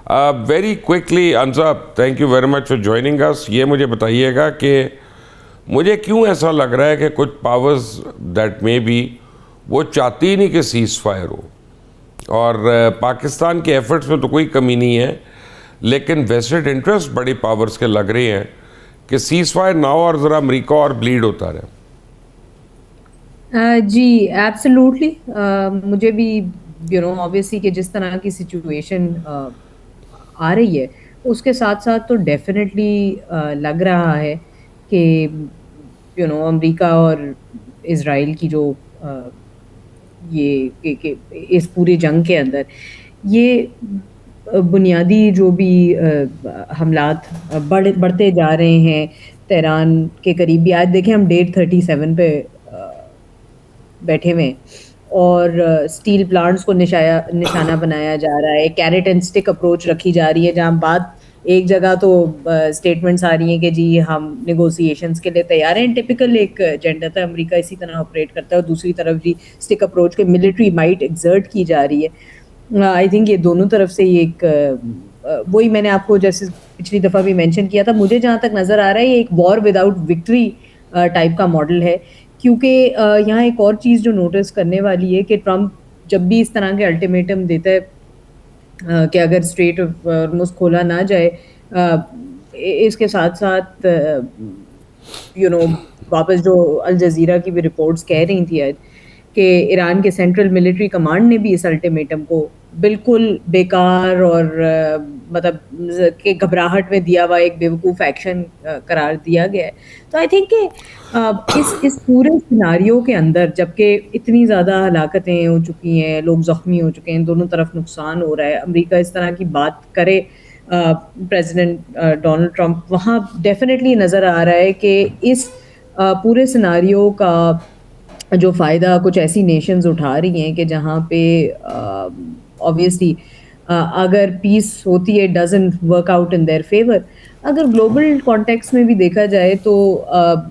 Very quickly अनसाब, thank you very much for joining us. ये मुझे बताइएगा कि मुझे क्यों ऐसा लग रहा है कि कुछ पावर्स दैट मे बी वो चाहती ही नहीं कि सीज़ फायर हो, और पाकिस्तान के एफर्ट्स में तो कोई कमी नहीं है, लेकिन वेस्टेड इंटरेस्ट बड़ी पावर्स के लग रहे हैं कि सीज़ फायर ना हो और ज़रा अमरीका और ब्लीड होता रहे। जी, एब्सोल्युटली। मुझे भी ऑब्वियसली कि जिस तरह की सिचुएशन आ रही है, उसके साथ-साथ तो डेफ़िनेटली लग रहा है कि अमेरिका और इज़राइल की जो अ, ये कि इस पूरी जंग के अंदर ये बुनियादी जो भी हमलात बढ़ते जा रहे हैं, तेहरान के करीब भी आज देखें हम डेट 37 पे बैठे हुए हैं और स्टील प्लांट्स को निशाना बनाया जा रहा है, कैरेट एंड स्टिक अप्रोच रखी जा रही है, जहाँ बात एक जगह तो स्टेटमेंट्स आ रही हैं कि जी हम नेगोशिएशंस के लिए तैयार हैं। टिपिकल एक एजेंडा था, अमेरिका इसी तरह ऑपरेट करता है, और दूसरी तरफ जी स्टिक अप्रोच के मिलिट्री माइट एक्सर्ट की जा रही है। आई थिंक ये दोनों तरफ से ये एक वही मैंने आपको जैसे पिछली दफ़ा भी मेंशन किया था, मुझे जहाँ तक नज़र आ रहा है ये एक वॉर विदाउट विक्ट्री टाइप का मॉडल है। क्योंकि यहाँ एक और चीज़ जो नोटिस करने वाली है कि ट्रंप जब भी इस तरह के अल्टीमेटम देता है कि अगर स्ट्रेट ऑफ हॉर्मुज़ खोला ना जाए, इसके साथ-साथ वापस जो अल जज़ीरा की भी रिपोर्ट्स कह रही थी आज कि ईरान के सेंट्रल मिलिट्री कमांड ने भी इस अल्टीमेटम को बिल्कुल बेकार और मतलब कि घबराहट में दिया हुआ एक बेवकूफ़ एक्शन करार दिया गया है। तो आई थिंक कि इस पूरे सिनेरियो के अंदर जबकि इतनी ज़्यादा हलाकतें हो चुकी हैं, लोग ज़ख्मी हो चुके हैं, दोनों तरफ नुकसान हो रहा है, अमेरिका इस तरह की बात करे प्रेसिडेंट डोनाल्ड ट्रंप, वहाँ डेफ़िनेटली नज़र आ रहा है कि इस पूरे सिनेरियो का जो फ़ायदा कुछ ऐसी नेशंस उठा रही हैं कि जहाँ पे ऑब्वियसली अगर पीस होती है doesn't work out in their favour. अगर ग्लोबल कॉन्टेक्स्ट में भी देखा जाए तो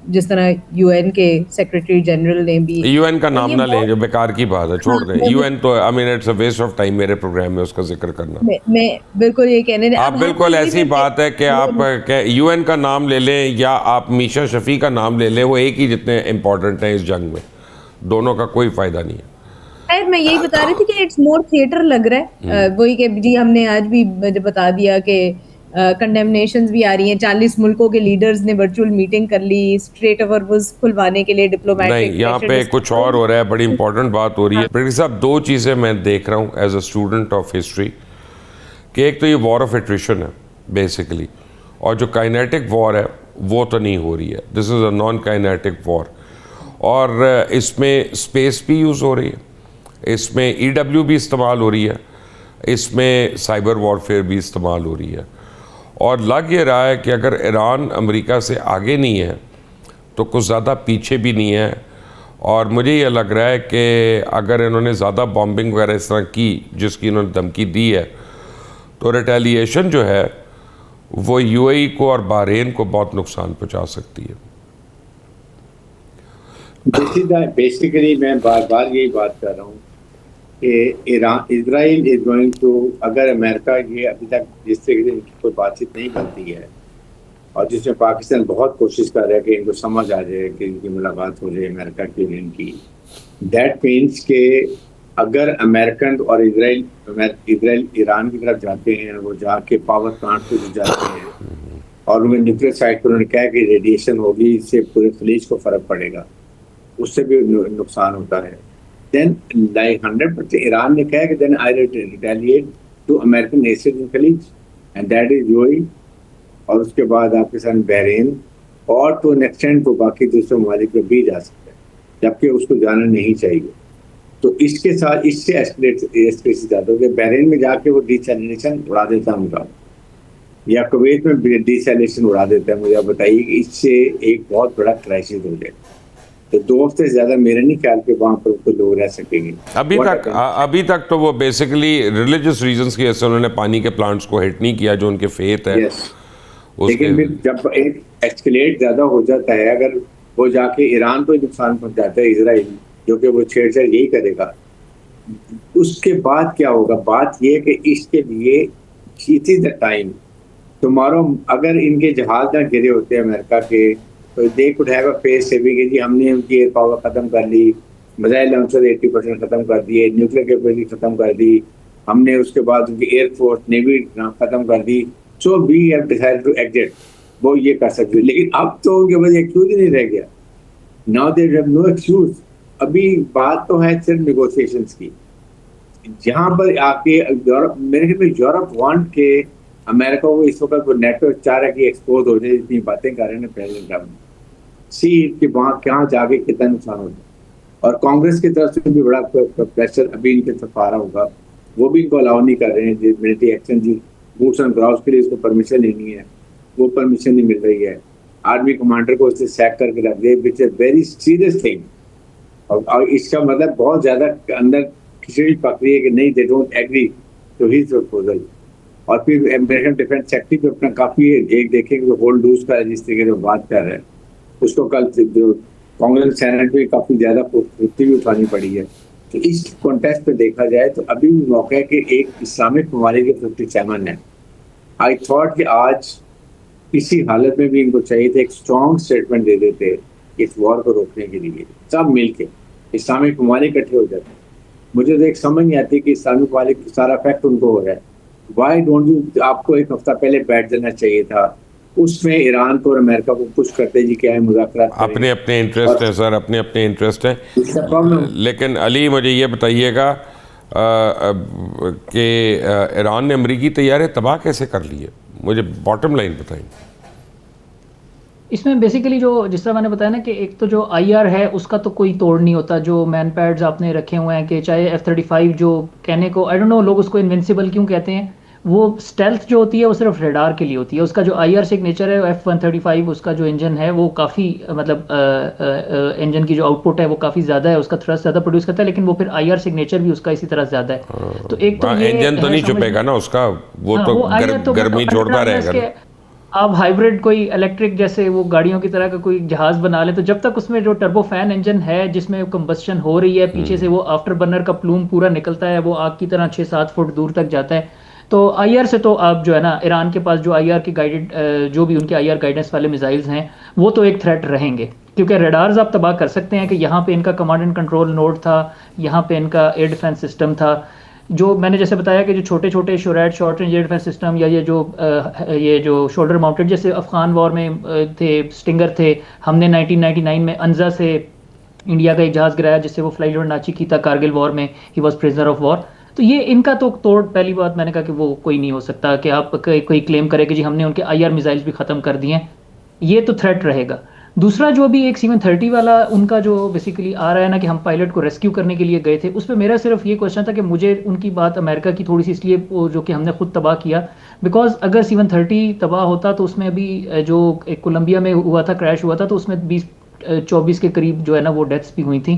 जिस तरह यूएन के सेक्रेटरी जनरल ने भी यूएन का नाम ये ना लें, बहुत जो बेकार की बात है, छोड़ हाँ, दें यूएन तो। I mean it's a waste of time मेरे प्रोग्राम में उसका जिक्र करना। मैं बिल्कुल ये कहने आप अब हम बिल्कुल वही ऐसी बात है कि आप यूएन का नाम ले लें या आप मीशा शफी का नाम ले लें, वो एक ही जितने इम्पोर्टेंट हैं इस जंग में, दोनों का कोई फ़ायदा नहीं है। मैं यही बता रही थी कि इट्स मोर थिएटर लग रहा है। वही कि जी हमने आज भी मुझे बता दिया कि कंडेमनेशंस भी आ रही हैं, 40 मुल्कों के लीडर्स ने वर्चुअल मीटिंग कर ली स्ट्रेट ऑफ हॉर्मुज़ खुलवाने के लिए, नहीं, डिप्लोमेटिक यहाँ पे कुछ और हो रहा है, बड़ी इंपॉर्टेंट बात हो रही है। हाँ, ब्रिटिश साहब, दो चीज़ें मैं देख रहा हूँ as a student of history कि एक तो ये वॉर ऑफ एट्रिशन है बेसिकली, और जो काइनेटिक वॉर है वो तो नहीं हो रही है, this is a non kinetic war. और इसमें स्पेस भी यूज़ हो रही है, इसमें ईडब्ल्यू भी इस्तेमाल हो रही है, इसमें साइबर वॉरफेयर भी इस्तेमाल हो रही है। और लग ये रहा है कि अगर ईरान अमेरिका से आगे नहीं है तो कुछ ज़्यादा पीछे भी नहीं है। और मुझे ये लग रहा है कि अगर इन्होंने ज़्यादा बॉम्बिंग वगैरह इस तरह की जिसकी इन्होंने धमकी दी है, तो रिटेलिएशन जो है वो यूएई को और बहरीन को बहुत नुकसान पहुंचा सकती है। बेसिकली मैं बार बार यही बात कर रहा हूँ कि इजराइल इज गोइंग टू, अगर अमेरिका ये अभी तक जिस तरीके से इनकी कोई बातचीत नहीं बनती है और जिसमें पाकिस्तान बहुत कोशिश कर रहा है कि इनको समझ आ जाए कि इनकी मुलाकात हो जाए अमेरिका की और इनकी, दैट मीन्स कि अगर अमेरिकन और इसराइल ईरान की तरफ जाते हैं, वो जाके पावर प्लांट पे जो जाते हैं और उन्हें न्यूक्लियर साइट पर उन्होंने कहा कि रेडिएशन होगी, इससे पूरे खलीज को फर्क पड़ेगा, उससे भी नुकसान होता है। देन लाइक 100% ईरान ने कहा कि then I retaliate to American nation in खलीज एंड दैट इज यूएई, और उसके बाद आपके साथ बहरीन, और टू एन एक्सटेंड तो बाकी दूसरे ममालिक में भी जा सकता है, जबकि उसको जाना नहीं चाहिए। तो इसके साथ इससे एस्केलेशन ज़्यादा हो गया। बहरीन में जाके वो डिसैलिनेशन उड़ा देता है उनका, या कुवैत में डिसैलिनेशन उड़ा देता है। मुझे आप बताइए कि इससे एक बहुत बड़ा क्राइसिस हो जाए। तो 2 हफ्ते से ज़्यादा मेरे नहीं ख्याल के वहाँ पर कोई लोग रह सकेंगे। अभी तक तो वो बेसिकली रिलीजियस रीजंस की वजह से उन्होंने पानी के प्लांट्स को हिट नहीं किया, जो उनके फेथ है। yes. लेकिन जब एक एक्सकेलेट ज़्यादा हो जाता है, अगर वो जाके ईरान को नुकसान पहुँचाता है इसराइल, जो कि वो छेड़छाड़ यही करेगा, उसके बाद क्या होगा? बात ये कि इसके लिए it is the time. Tomorrow अगर इनके जहाज ना गिरे होते अमेरिका के, तो they could have a face saving कि जी हमने उनकी एयर पावर खत्म कर ली, मिसाइल लॉन्चर 80% खत्म कर दिए, न्यूक्लियर कैपेसिटी खत्म कर दी, हमने उसके बाद उनकी एयरफोर्स नेवी खत्म कर दी, so we have decided to exit. वो ये कर सकते, लेकिन अब तो उनके पास एक्सक्यूज ही नहीं रह गया। Now they have no excuse. अभी बात तो है सिर्फ नेगोशिएशंस की, जहां पर आके यूरोप, मेरे ख्याल में यूरोप वांट के अमेरिका को इस वक्त नेटो चाह रहा है कि एक्सपोज हो जाए, जितनी बातें कर रहे हैं प्रेसिडेंट ट्रम्प, सी कि वहां कहाँ जाके कितना नुकसान हो जाए। और कांग्रेस की तरफ से भी बड़ा प्रेशर अभी इनके तरफ आ रहा होगा, वो भी इनको अलाउ नहीं कर रहे हैं। मिलिट्री एक्शन जी बूट्स ऑन ग्राउंड के लिए इसको परमिशन लेनी है, वो परमिशन नहीं मिल रही है। आर्मी कमांडर को इससे सैक करके रख दे, which is very serious thing. और इसका मतलब बहुत ज्यादा अंदर खिचड़ी पक रही है कि नहीं, they don't agree to his proposal. और फिर अमेरिकन डिफेंस सेक्रेटरी भी अपना काफी एक देखेंगे होल्ड लूज का जिस तरीके से बात कर रहे हैं, उसको कल जो कांग्रेस सेनेट में काफी ज्यादा पुष्टि भी उठानी पड़ी है। तो इस कॉन्टेस्ट पे देखा जाए तो अभी भी मौका है कि एक इस्लामिक ममालिक के 57 है। आई थॉट कि आज किसी हालत में भी इनको चाहिए था एक स्ट्रॉन्ग स्टेटमेंट दे देते इस वॉर को रोकने के लिए, सब मिलके इस्लामिक ममालिक इकट्ठे हो जाते। मुझे तो एक समझ नहीं आती कि इस्लामिक ममालिक सारा इफेक्ट उनको हो रहा है। वाई डोंट यू, आपको एक हफ्ता पहले बैठ जाना चाहिए था, उसमें ईरान को और अमेरिका को पुश करते जी क्या है मुज़ाकरात करें। अपने अपने इंटरेस्ट हैं सर, अपने अपने इंटरेस्ट हैं। लेकिन अली मुझे ये बताइएगा कि ईरान ने अमरीकी तैयारे तबाह कैसे कर लिए, मुझे बॉटम लाइन बताएंगे। इसमें बेसिकली जो जिस तरह मैंने बताया ना कि एक तो जो आईआर है उसका तो कोई तोड़ नहीं होता। जो मैन पैड्स आपने रखे हुए हैं कि चाहे F-35 जो कहने को आई डोंट नो लोग उसको इनविंसिबल क्यों कहते हैं, वो स्टेल्थ जो होती है वो सिर्फ रेडार के लिए होती है। उसका जो आईआर सिग्नेचर है F-135 उसका जो इंजन है वो काफ़ी मतलब इंजन की जो आउटपुट है वो काफ़ी ज़्यादा है, उसका थ्रस्ट ज़्यादा प्रोड्यूस करता है, लेकिन वो फिर आईआर सिग्नेचर भी उसका इसी तरह ज़्यादा है। तो एक तो ये इंजन तो नहीं छुपेगा ना उसका, वो तो गर्मी छोड़ता रहेगा। आप हाइब्रिड कोई इलेक्ट्रिक जैसे वो गाड़ियों की तरह का कोई जहाज बना ले, तो जब तक उसमें जो टर्बो फैन इंजन है जिसमें कंबस्शन हो रही है, पीछे से वो आफ्टर बर्नर का प्लूम पूरा निकलता है, वो आग की तरह 6-7 फुट दूर तक जाता है। तो आईआर से तो आप जो है ना, ईरान के पास जो आईआर की गाइडेड जो भी उनके आईआर गाइडेंस वाले मिसाइल्स हैं वो तो एक थ्रेट रहेंगे, क्योंकि रडार्स आप तबाह कर सकते हैं कि यहाँ पे इनका कमांड एंड कंट्रोल नोड था, यहाँ पे इनका एयर डिफेंस सिस्टम था। जो मैंने जैसे बताया कि जो छोटे छोटे शोरैट short range air defence system या ये जो शोल्डर माउंटेड जैसे अफगान वॉर में थे स्टिंगर थे, हमने 1999 में अनजा से इंडिया का एक जहाज़ गिराया जिससे वो फ्लाई नाची की था कारगिल वॉर में, he was prisoner of war. तो ये इनका तो तोड़, पहली बात मैंने कहा कि वो कोई नहीं हो सकता कि आप कोई क्लेम करे कि जी हमने उनके आईआर मिसाइल्स भी ख़त्म कर दिए हैं, ये तो थ्रेट रहेगा। दूसरा जो भी एक C-130 वाला उनका जो बेसिकली आ रहा है ना कि हम पायलट को रेस्क्यू करने के लिए गए थे, उस पर मेरा सिर्फ ये क्वेश्चन था कि मुझे उनकी बात अमेरिका की थोड़ी सी इसलिए जो कि हमने खुद तबाह किया, बिकॉज अगर C-130 तबाह होता तो उसमें अभी जो एक कोलंबिया में हुआ था क्रैश हुआ था, तो उसमें 20-24 के करीब जो है ना वो डेथ्स भी हुई थी।